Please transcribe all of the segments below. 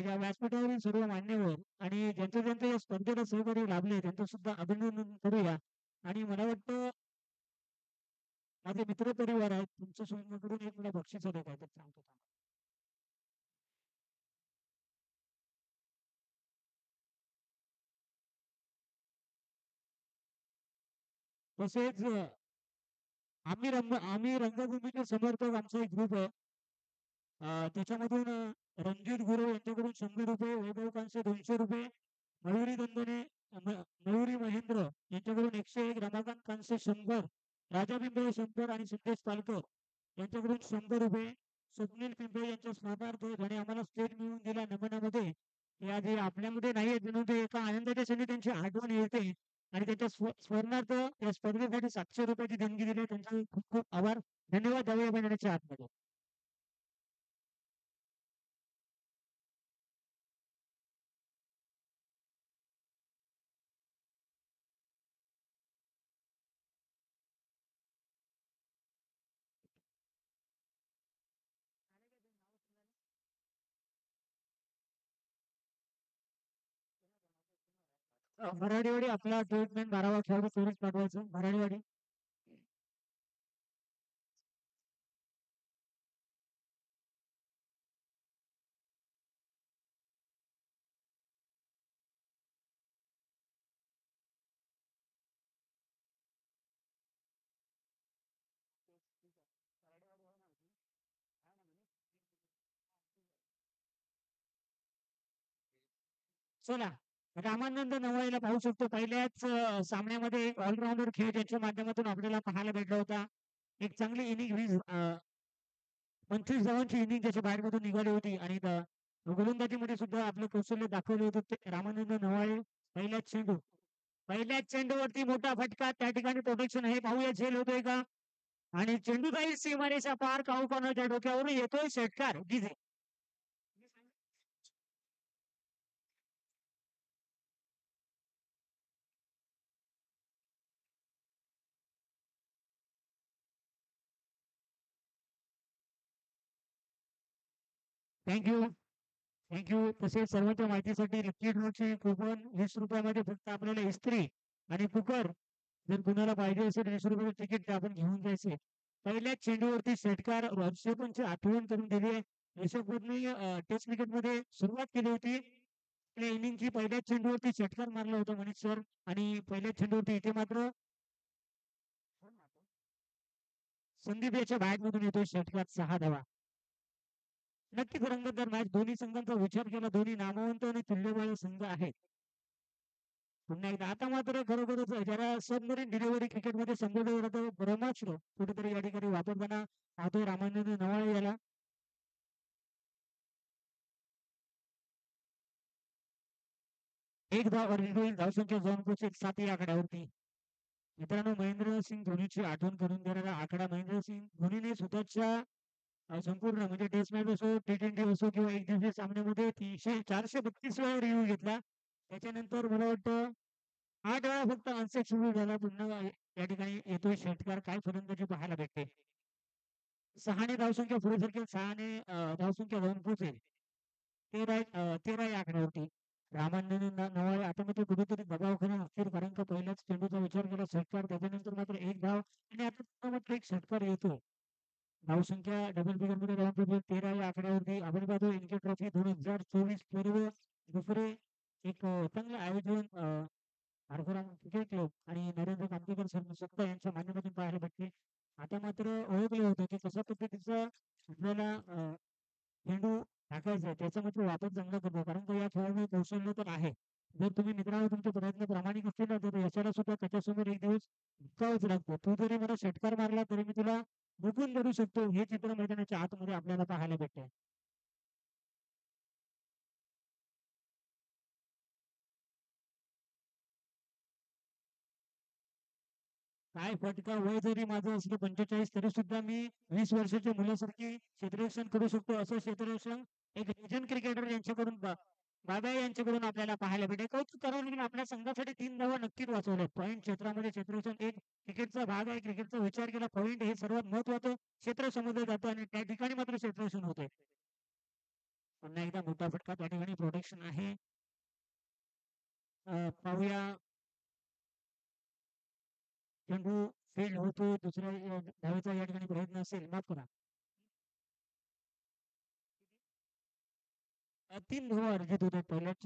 या व्यासपीठावरील सर्व मान्यवर आणि ज्यांच्या या स्पर्धेला सहकार्य लाभले त्यांचं सुद्धा अभिनंदन करूया. आणि मला वाटतं माझे मित्र परिवार आहेत तुमच्या सोयीकडून एक मला बक्षीस आलं काय तर सांगतो थांबा. तसेच आम्ही रंगभूमीचे समर्थक आमचा एक ग्रुप आहे. त्याच्यामधून रणजित गुरु यांच्याकडून 100 रुपये, वैभव कांसे 200 रुपये, मयुरी दंदने मयुरी महेंद्र यांच्याकडून 101, रमाकांत कांसे 100, राजा पिंपळे 100 आणि सिद्धेश पालकर यांच्याकडून 100 रुपये. स्वप्नील पिंपळे यांच्या स्मरणार्थ ज्याने आम्हाला स्टेज मिळवून दिला नमनामध्ये, या जे आपल्यामध्ये नाही आहेत म्हणून ते एका आनंदाच्या क्षणी त्यांची आठवण येते आणि त्यांच्या स्मरणार्थ या स्पर्धेसाठी 700 रुपयाची देणगी दिली. त्यांचे खूप खूप आभार. धन्यवाद. जाऊया महिन्याच्या आतमध्ये. भराडीवाडी आपला ट्रीटमेंट 12 खेळाडू चोरीस पाठवायचं भराडीवाडी. चला, रामानंद नवळेला पाहू शकतो पहिल्याच सामन्यामध्ये एक ऑलराऊंडर खेळ ज्याच्या माध्यमातून आपल्याला पाहायला भेटला होता. एक चांगली इनिंग 25 धावांची इनिंग त्याच्या बाहेरमधून निघाली होती आणि गोलंदाजीमध्ये सुद्धा आपलं कौशल्य दाखवलं होतं ते रामानंद नवाळे. पहिल्याच चेंडूवरती मोठा फटका, त्या ठिकाणी प्रोटेक्शन हे पाहूया झेल होतोय का. आणि चेंडू जाईल सीमारेषा पार, काऊकॉर्नरच्या डोक्यावरून येतोय षटकार. DJ thank you. थँक्यू. तसेच सर्वांच्या माहितीसाठी लकी ड्रॉची कुपन 20 रुपयामध्ये फक्त आपल्याला इस्त्री आणि कुकर जर कुणाला पाहिजे असेल 20 रुपयाचे तिकीट आपण घेऊन जायचे. पहिल्याच चेंडूवरती षटकार ऋषभपंतची आठवण करून दिली आहे. ऋषभपंतने टेस्ट क्रिकेटमध्ये सुरुवात केली होती त्या इनिंगची. पहिल्याच चेंडूवरती षटकार मारला होता मनीष सर आणि पहिल्याच चेंडूवरती इथे मात्र संदीप याच्या बाहेरमधून येतोय षटकार 6 धावा. नक्कीच रंगतदार मॅच. दोन्ही संघांचा विचार केला दोन्ही नामवंत आणि तुल्यबळ संघ आहेत. पुन्हा एकदा आता मात्र खरोखरच ज्याला सबमरीन डिलिव्हरी क्रिकेटमध्ये संबोधलं जातं ब्रह्मास्त्र कुठेतरी या ठिकाणी वापरताना पाहतोय रामानंद नवाळे याला. एक धाव होईल. धावसंख्या जाऊन पोहोचेल 7 या आकड्यावरती. मित्रांनो, महेंद्रसिंग धोनीची आठवण करून देणारा आकडा. महेंद्रसिंग धोनीने स्वतःच्या संपूर्ण म्हणजे टेस्ट मॅच असो, T20 असो किंवा एक दिवसीय सामन्यामध्ये 432 वेळा रिव्ह्यू घेतला. त्याच्यानंतर मला वाटतं 8 वेळा फक्त अनसेट सुरू झाला. पुन्हा या ठिकाणी येतोय षटकार. काय फलंदाजी पाहायला भेटते. 6ने धावसंख्या पुढे सरकेल. 6ने धावसंख्या जाऊन पोहोचेल 13 या आकड्यावरती. रामानंद नवाळे आता मात्र कुठेतरी दबावाखाली असतील कारण का पहिल्याच चेंडूचा विचार केला षटकार. त्याच्यानंतर मात्र एक धाव आणि आता मात्र एक षटकार येतो. धावसंख्या डबल फिगरमध्ये जाऊन पोहोचेल 13 या आकड्यावरती. आपण पाहतो इंडिया ट्रॉफी 2024 पूर्व दुसरे एक चांगलं आयोजन हरभरा क्रिकेट क्लब आणि नरेंद्र कामतेकर सत्ता यांच्या माध्यमातून पाहायला भेटते. आता मात्र ओळखलं होतं की कशा पद्धतीचा आपल्याला चेंडू टाकायचा आहे त्याचा मात्र वापर चांगला करतो कारण का या खेळामध्ये कौशल्य तर आहे. जर तुम्ही मित्रांनो तुमचे प्रयत्न प्रामाणिक असतील ना तर यशाला सुद्धा त्याच्यासमोर एक दिवस झुकावंच लागतो. तू जरी मला षटकार मारला तरी मी तुला रोखून धरू शकतो. हे चित्र मैदानाच्या आतमध्ये आपल्याला पाहायला भेटते. काय फटका. वय जरी माझं असलं 45 तरी सुद्धा मी 20 वर्षाच्या मुलासारखी क्षेत्ररक्षण करू शकतो. असं क्षेत्ररक्षण एक लेजंड क्रिकेटर यांच्याकडून बाबा यांच्याकडून आपल्याला पाहायला भेटेल. कौतुक करावं लागेल आपल्या संघासाठी 3 धावा नक्कीच वाचवल्या. पॉईंट क्षेत्रामध्ये क्षेत्ररक्षण एक क्रिकेटचा भाग आहे. क्रिकेटचा विचार केला पॉईंट हे सर्वात महत्वाचं क्षेत्र समजलं जातं आणि त्या ठिकाणी मात्र क्षेत्ररक्षण होतंय. पुन्हा एकदा मोठा फटका त्या ठिकाणी प्रोटेक्शन आहे. पाहूया चेंडू फेल होतो. दुसऱ्या धावेचा या ठिकाणी प्रयत्न असेल, माफ करा. 3 धावा अर्जित होतात पहिल्याच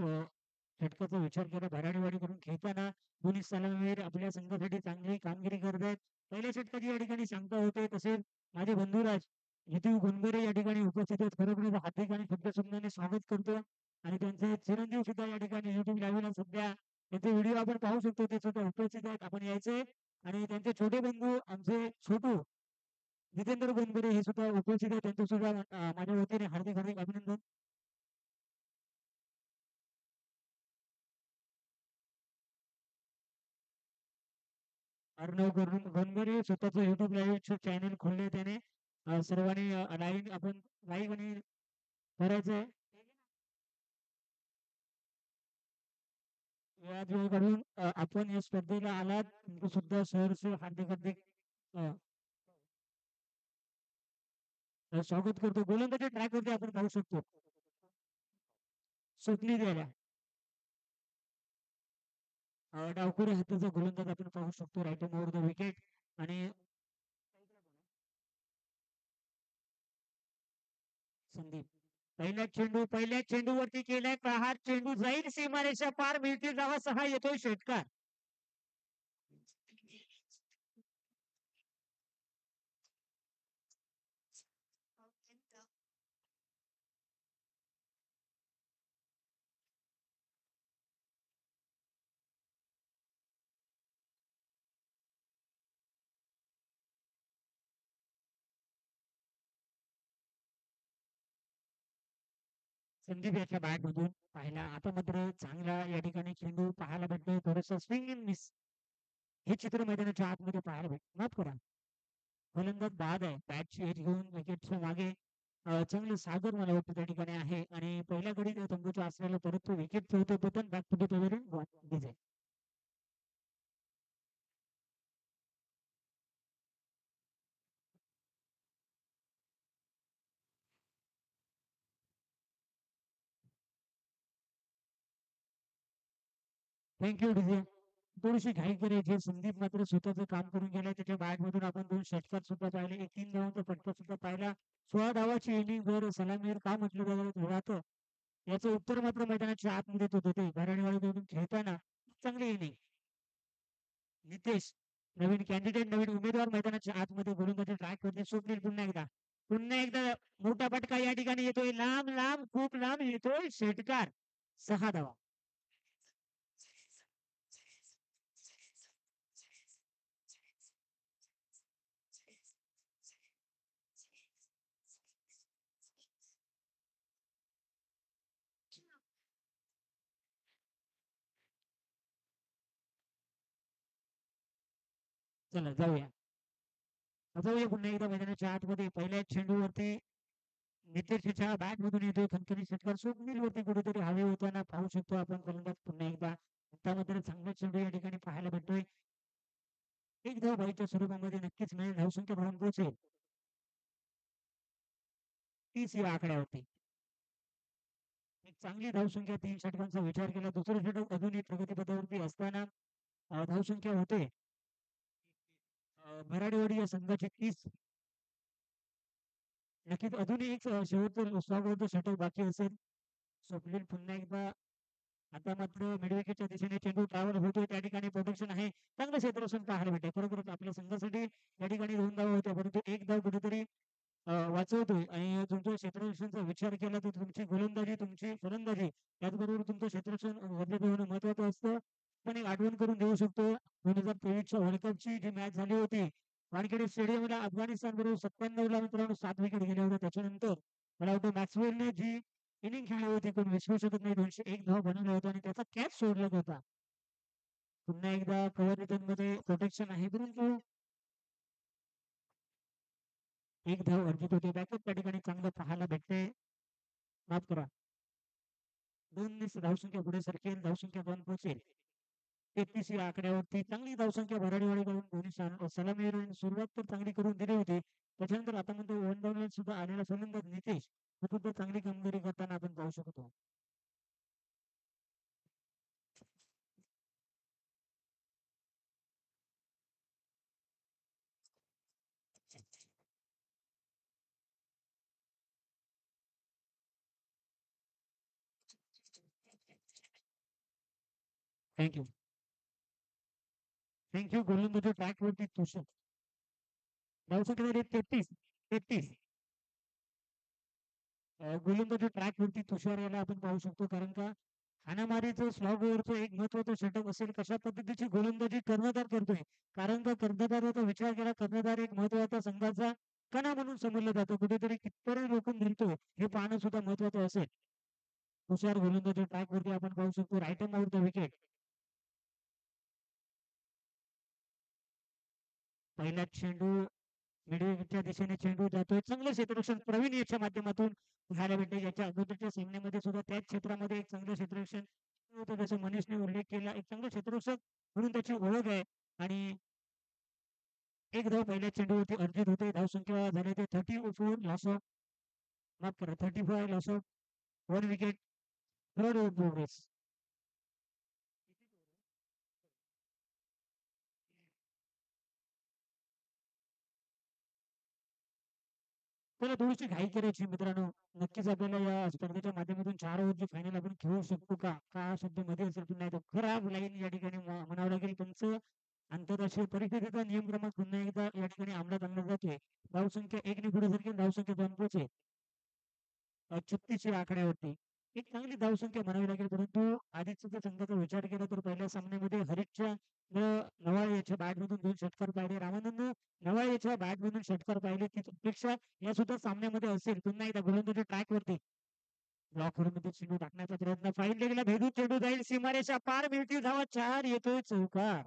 षटकाचा विचार केला भराडीवाडी करून खेळताना दोन्ही सलामीवीर आपल्या संघासाठी चांगली कामगिरी करत आहेत. पहिल्या षटकाची या ठिकाणी सांगता होते. तसेच माझे बंधुराज जितू गुनबरे या ठिकाणी उपस्थित आहेत. खरोखर हार्दिक आणि शब्दसंधाने स्वागत करतो आणि त्यांचे चिरंजीव सुद्धा या ठिकाणी युट्यूब लाईव्हला सध्या त्यांचे व्हिडिओ आपण पाहू शकतो. ते सुद्धा उपस्थित आहेत. आपण यायचे आणि त्यांचे छोटे बंधू आमचे छोटू जितेंद्र गुनबरे हे सुद्धा उपस्थित आहेत. त्यांचं सुद्धा माझ्या वतीने हार्दिक हार्दिक अभिनंदन. अर्णव गणबरे स्वतःच युट्यूब लाईव्ह चॅनल खोलले त्याने. सर्वांनी लाईव्ह आपण लाईव्ह आणि करायचंय या वेळेकडून आपण या स्पर्धेला आलात तुमचं सुद्धा सहर्ष हार्दिक हार्दिक स्वागत करतो. गोलंदाजी ट्रॅक वरती आपण पाहू शकतो सुटली द्यायला डावखुरी हाताचा गोलंदाज आपण पाहू शकतो राईट ओव्हर द विकेट. आणि संदीप पहिल्या चेंडूवरती केलाय प्रहार. चेंडू जाईल सीमारेषा पार मिळतील जावा 6 येतोय षटकार. संदीप याच्या बॅट मधून पाहिला. आता मात्र चांगला या ठिकाणी चेंडू पाहायला भेटतोय. थोडस स्विंग इन मिस हे चित्र मैदानाच्या आतमध्ये पाहायला भेट. माफ करा फलंदाज बाद आहे. बॅटची एज घेऊन विकेटच्या मागे चांगलं सागर मला वाटतं त्या ठिकाणी आहे आणि पहिल्या गडी तंबूच्या असलेला परत तो विकेट ठेवतो पतन back to the pavilion. Thank you DJ. थोडीशी घाई करायची. संदीप मात्र स्वतःचं काम करून गेलाय. त्याच्या बॅट मधून आपण 2 षटकार सुद्धा पाहिले. एक 3 धावांचा फटका सुद्धा पाहिला. 16 धावाची इनिंग वर सलामीवर का म्हटलं जातं याचं उत्तर मात्र मैदानाच्या आतमध्ये देत होते. भराडीवाडीकडून खेळताना चांगली इनिंग. नितेश नवीन कॅन्डिडेट नवीन उमेदवार मैदानाच्या आतमध्ये गोलंदाजी ट्रॅक वरती सुटतील पुन्हा एकदा मोठा फटका या ठिकाणी येतोय. लांब लांब खूप लांब येतोय षटकार. 6 धावा. चला जाऊया पुन्हा एकदा मैदानाच्या आतमध्ये पहिल्या चेंडूवरती नितेशच्या बॅट मधून येतोय खणखणी षटकार. स्वप्नील वरती कुठेतरी हवे होताना पाहू शकतो आपण. फलंदाज पुन्हा एकदा आता मात्र चांगला चेंडू या ठिकाणी पाहायला भेटतोय. एक धाव बाईच्या स्वरूपामध्ये नक्कीच मिळेल. धावसंख्या भरून पोहोचेल 30 या आकड्यावरती. एक चांगली धावसंख्या 3 षटकांचा विचार केला. दुसरं षटक अजूनही प्रगतीपथावरती असताना धावसंख्या होते भराडीवाडी या संघाची 30. नक्कीच अजूनही एक शेवटचं स्वागत षटक बाकी असेल. स्वप्नील पुन्हा एकदा आता मात्र मिडविकेटच्या दिशेने चेंडू ट्रॅव्हल होतोय. त्या ठिकाणी प्रोटेक्शन आहे. चांगलं क्षेत्ररक्षण पाहायला भेटते. खरोखरच आपल्या संघासाठी या ठिकाणी 2 धावा होत्या परंतु एक धाव कुठेतरी वाचवतोय आणि तुमच्या क्षेत्ररक्षणचा विचार केला तर तुमची गोलंदाजी तुमची फलंदाजी त्याचबरोबर तुमचं क्षेत्ररक्षण गरजेचं होणं महत्वाचं असतं. पण एक आठवण करून देऊ शकतो 2023च्या वर्ल्ड कपची जी मॅच झाली होती वानखेडे स्टेडियमला अफगाणिस्तान बरोबर 97 ला मित्रांनो 7 विकेट गेल्या होत्या. त्याच्यानंतर मला वाटतं मॅक्सवेलने जी इनिंग खेळली होती कोण विश्वास शकत नाही. 201 धाव बनवला होता आणि त्याचा कॅच सोडला होता. पुन्हा एकदा कव्हर रिटर्न मध्ये प्रोटेक्शन आहे परंतु एक धाव अर्जित होते. बॅकअप त्या ठिकाणी चांगलं पाहायला भेटते. माफ करा 2 धावसंख्या पुढे सरकेल. धावसंख्या 2 पोहोचेल 33 या आकड्यावरती. चांगली धावसंख्या भराडीवाडीकडून दोन्ही सलामीवर सुरुवात तर चांगली करून दिली होती. त्याच्यानंतर आता म्हणतो वन डाऊन सुद्धा आलेला फलंदाज नितेश सुद्धा चांगली कामगिरी करताना आपण पाहू शकतो. थँक्यू. थँक्यू. गोलंदाजी ट्रॅक वरती तुषार. धावसंख्या 33. 33. गोलंदाजी ट्रॅक वरती तुषार याला आपण पाहू शकतो, कारण का हाणामारीचं स्लॉग ओव्हरचं एक महत्वाचं षटक असेल, कशा पद्धतीची गोलंदाजी कर्णधार करतोय. कारण का कर्णधाराचा विचार केला, कर्णधार एक महत्वाचा संघाचा कणा म्हणून समजलं जातं. कुठेतरी कितपर्यंत रोखून धरतोय हे पाहणं सुद्धा महत्वाचं असेल. तुषार गोलंदाजी ट्रॅक वरती आपण पाहू शकतो. Right hand out the wicket. पहिला चेंडू मिडविकेटच्या दिशेने चेंडू जातोय. चांगलं क्षेत्ररक्षण प्रवीण याच्या माध्यमातून पाहायला भेटते. याच्या अगोदरच्या सामन्यामध्ये सुद्धा त्याच क्षेत्रामध्ये एक चांगलं क्षेत्ररक्षण होतं, जसं मनीषने उल्लेख केला. एक चांगलं क्षेत्ररक्षक म्हणून त्याची ओळख आहे. आणि एक धाव पहिल्या चेंडूवरती अर्जित होते. धावसंख्या झाले ते 34 लॉस ऑफ, माफ करा, 35 loss of 1 wicket. Third over progress. त्याला थोडीशी घाई करायची मित्रांनो. नक्कीच आपल्याला या स्पर्धेच्या माध्यमातून 4 ओव्हरची फायनल आपण खेळू शकतो का, का हा शब्द मध्ये असेल पण नाही तर खराब लाईन या ठिकाणी म्हणावं लागेल. त्यांचं आंतरराष्ट्रीय परिषदेचा नियम क्रमांक पुन्हा एकदा या ठिकाणी अंमलात आणला जातोय. धावसंख्या 1 ने पुढे सरकेल. धावसंख्या 2 पोहोचेल 36 या आकड्यावरती. एक चांगली धावसंख्या म्हणावी लागेल, परंतु आधीच जर संघाचा विचार केला तर पहिल्या सामन्यामध्ये हरीशच्या नवाळे याच्या बॅटमधून 2 षटकार पाहिले. रामानंद नवाळे याच्या बॅटमधून षटकार पाहिले. ती अपेक्षा या सुद्धा सामन्यामध्ये असेल. पुन्हा एकदा गोलंदाजी ट्रॅक वरती ब्लॉक मध्ये चेंडू टाकण्याचा प्रयत्न, फाईन लेगला भेदून चेंडू जाईल सीमारेषा पार, मिळतील धावा 4, येतोय चौकार.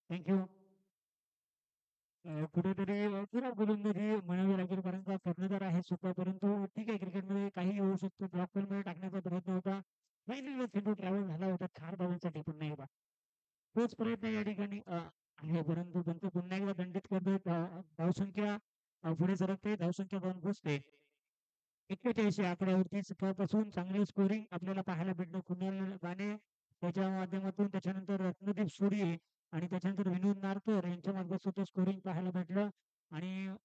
थँक्यू. कुठेतरी खराब गोलंदाजी म्हणावी लागेल, कारण का कर्णधार आहे सुद्धा, परंतु ठीक आहे, क्रिकेटमध्ये काही होऊ शकतो. ब्लॉक मध्ये टाकण्याचा प्रयत्न होता. फायनल चेंडू ट्रॅव्हल झाला होता 4 धावांसाठी पुन्हा एकदा. तोच प्रयत्न या ठिकाणी आहे, परंतु त्यांचं पुन्हा एकदा दंडित करतोय. धावसंख्या पुढे सरकते. धावसंख्या 2 पोहोचते 41 आकड्यावरती. सकाळपासून चांगले स्कोरिंग आपल्याला पाहायला भेटलं. कुणाल बाने त्याच्या माध्यमातून, त्याच्यानंतर रत्नदीप सूर्य आणि त्याच्यानंतर विनोद नारकर यांच्या मार्फत सुद्धा स्कोरिंग पाहायला भेटलं. आणि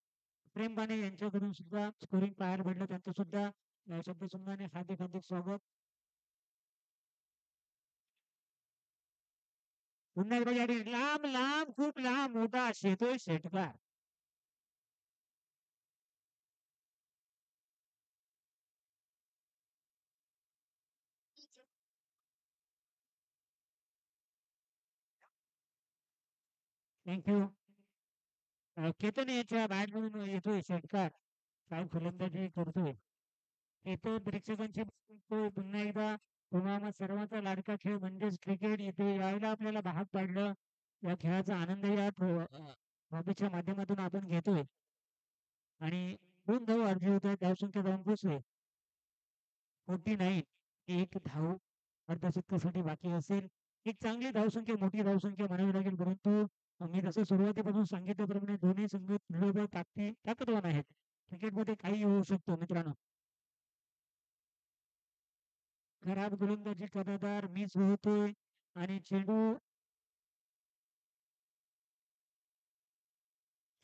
प्रेम बाने यांच्याकडून सुद्धा स्कोरिंग पाहायला भेटलं. त्यांचं सुद्धा शब्दसंघाने हार्दिक हार्दिक स्वागत. पुन्हा एकदा या ठिकाणी लांब लांब खूप लांब मोठा येतोय षटकार. थँक्यू. केतन याच्या बॅटमधून येतोय षटकार. काय फलंदाजी करतोय. इथं प्रेक्षकांची पुन्हा एकदा तुम्हाला सर्वांचा लाडका खेळ म्हणजेच क्रिकेट इथे यायला आपल्याला भाग पाडलं. या खेळाचा आनंद या हॉबीच्या माध्यमातून आपण घेतोय. आणि 2 धाव अर्जित होत आहेत. धावसंख्या 2 पोहोचले 49. एक धाव अर्धशतकासाठी बाकी असेल. एक चांगली धावसंख्या, मोठी धावसंख्या म्हणावी लागेल, परंतु मी जसं सुरुवातीपासून सांगितल्याप्रमाणे दोन्ही संघ ताकदवान आहेत. क्रिकेटमध्ये काही होऊ शकतो मित्रांनो. खराब गोलंदाजी कर्णधार मिस होतोय आणि चेंडू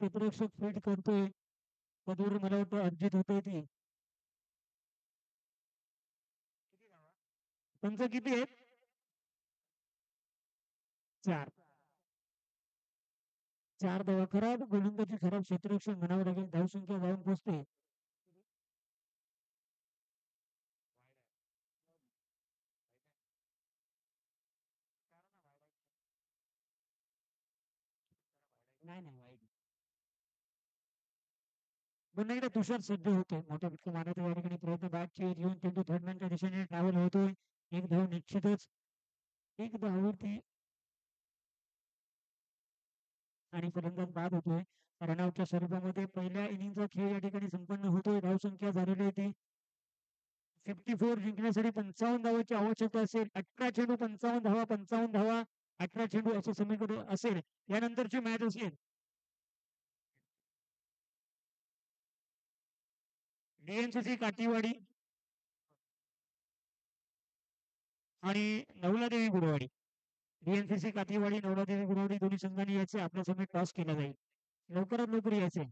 क्षेत्ररक्षक फीड करतोय. पदूर मला वाटतं अर्जित होतोय ती. त्यांचं किती आहे? 4. 4 धावा. खराब गोलंदाजी, खराब क्षेत्ररक्षण म्हणावं लागेल. धावसंख्या जाऊन पोहोचते. नाही नाही वाईट. पुन्हा एकदा तुषार सज्ज होते. मोठ्या फटका मारण्याचा या ठिकाणी प्रयत्न. बॅटची घेऊन चेंडू थर्डमॅनच्या दिशेने ट्रॅव्हल होतोय. एक धाव निश्चितच. एक धाववरती आणि फलंदाज बाद होतोय. रनआउटच्या स्वरूपामध्ये पहिल्या इनिंगचा खेळ या ठिकाणी संपन्न होतोय. धावसंख्या झालेली होती 54 जिंकण्यासाठी 55 धावांची आवश्यकता असेल. 18 चेंडू 55 धावा, 55 धावा 18 चेंडू असं समीकरण असेल. यानंतरची मॅच असेल डीएनसीसी काठीवाडी आणि नवलादेवी गुरुवाडी. डीएनसीसी काठीवाडी, नवलादेवी गुरुवाडी दोन्ही संघांनी याचे आपल्या समोर टॉस केला जाईल. लवकरात लवकर यायचे.